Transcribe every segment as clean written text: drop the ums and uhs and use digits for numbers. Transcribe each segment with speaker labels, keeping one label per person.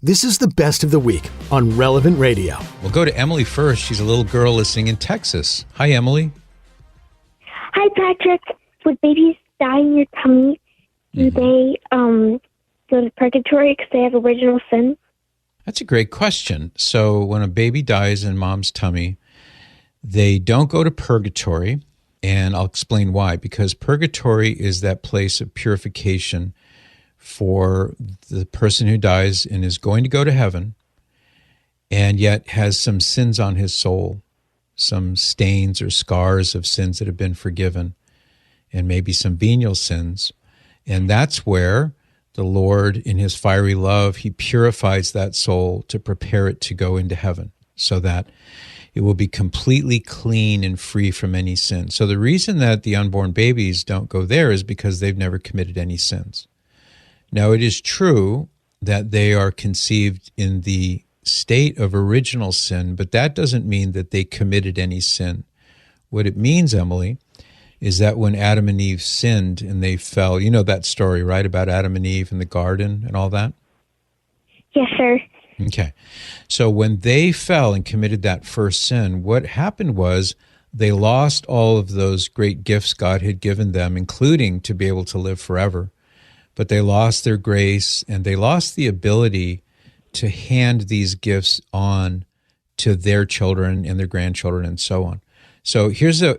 Speaker 1: This is the best of the week on Relevant Radio.
Speaker 2: We'll go to Emily first. She's a little girl listening in Texas. Hi, Emily.
Speaker 3: Hi, Patrick. Would babies die in your tummy? Do they go to purgatory because they have original sin?
Speaker 2: That's a great question. So when a baby dies in mom's tummy, they don't go to purgatory, and I'll explain why. Because purgatory is that place of purification for the person who dies and is going to go to heaven and yet has some sins on his soul, some stains or scars of sins that have been forgiven, and maybe some venial sins. And that's where the Lord, in his fiery love, he purifies that soul to prepare it to go into heaven so that it will be completely clean and free from any sin. So the reason that the unborn babies don't go there is because they've never committed any sins. Now, it is true that they are conceived in the state of original sin, but that doesn't mean that they committed any sin. What it means, Emily, is that when Adam and Eve sinned and they fell, you know that story, right, about Adam and Eve in the garden and all that?
Speaker 3: Yes, sir.
Speaker 2: Okay. So when they fell and committed that first sin, what happened was they lost all of those great gifts God had given them, including to be able to live forever. But they lost their grace and they lost the ability to hand these gifts on to their children and their grandchildren and so on. So here's a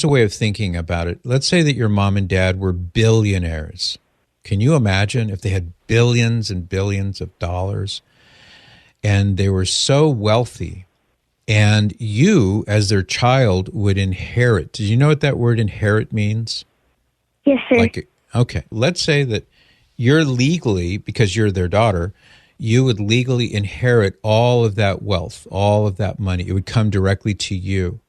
Speaker 2: way of thinking about it. Let's say that your mom and dad were billionaires. Can you imagine if they had billions and billions of dollars and they were so wealthy and you, as their child, would inherit? Did you know what that word inherit means?
Speaker 3: Yes, sir.
Speaker 2: Okay, let's say that you're legally, because you're their daughter, you would legally inherit all of that wealth, all of that money. It would come directly to you.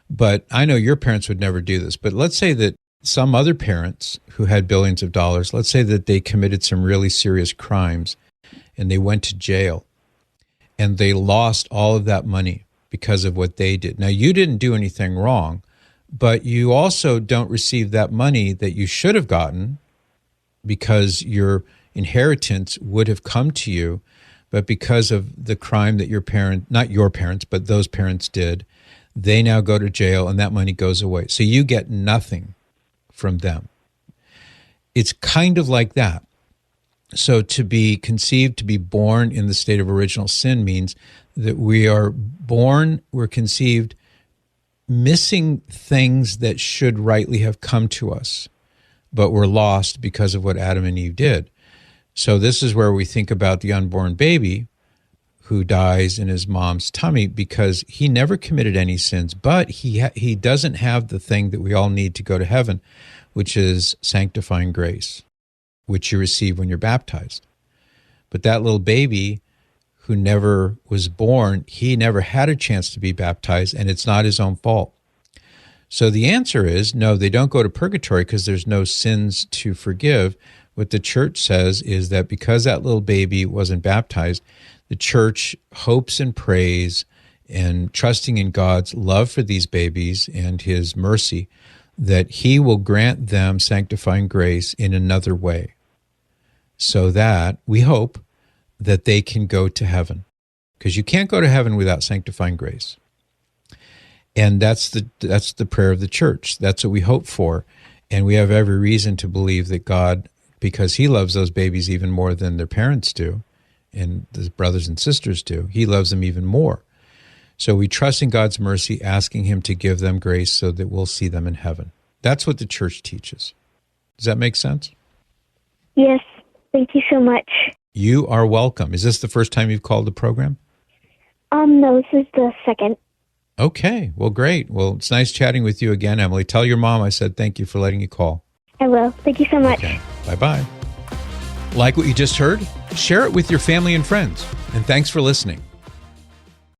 Speaker 2: But I know your parents would never do this. But let's say that some other parents who had billions of dollars, let's say that they committed some really serious crimes and they went to jail and they lost all of that money because of what they did. Now, you didn't do anything wrong, but you also don't receive that money that you should have gotten because your inheritance would have come to you, but because of the crime that your parent, not your parents, but those parents did, they now go to jail and that money goes away. So you get nothing from them. It's kind of like that. So to be conceived, to be born in the state of original sin means that we are born, we're conceived missing things that should rightly have come to us, but were lost because of what Adam and Eve did. So this is where we think about the unborn baby who dies in his mom's tummy because he never committed any sins, but he doesn't have the thing that we all need to go to heaven, which is sanctifying grace, which you receive when you're baptized. But that little baby who never was born, he never had a chance to be baptized, and it's not his own fault. So the answer is no, they don't go to purgatory because there's no sins to forgive. What the church says is that because that little baby wasn't baptized, the church hopes and prays and trusting in God's love for these babies and his mercy that he will grant them sanctifying grace in another way so that we hope that they can go to heaven, because you can't go to heaven without sanctifying grace. And that's the prayer of the church. That's what we hope for. And we have every reason to believe that God, because he loves those babies even more than their parents do, and the brothers and sisters do, he loves them even more. So we trust in God's mercy, asking him to give them grace so that we'll see them in heaven. That's what the church teaches. Does that make sense?
Speaker 3: Yes. Thank you so much.
Speaker 2: You are welcome. Is this the first time you've called the program?
Speaker 3: No, this is the second.
Speaker 2: Okay. Well, great. Well, it's nice chatting with you again, Emily. Tell your mom I said thank you for letting you call.
Speaker 3: I will. Thank you so much.
Speaker 2: Okay. Bye-bye. Like what you just heard? Share it with your family and friends. And thanks for listening.